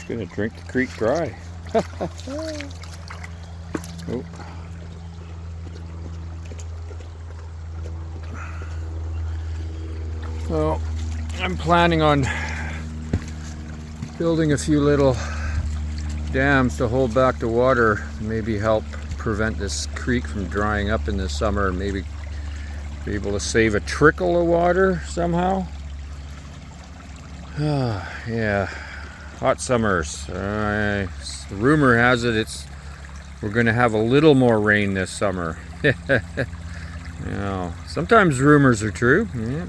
gonna drink the creek dry. Oh. So I'm planning on building a few little dams to hold back the water, maybe help prevent this creek from drying up in the summer, maybe be able to save a trickle of water somehow. Yeah, hot summers. Rumor has it we're gonna have a little more rain this summer. You know, sometimes rumors are true. Yeah.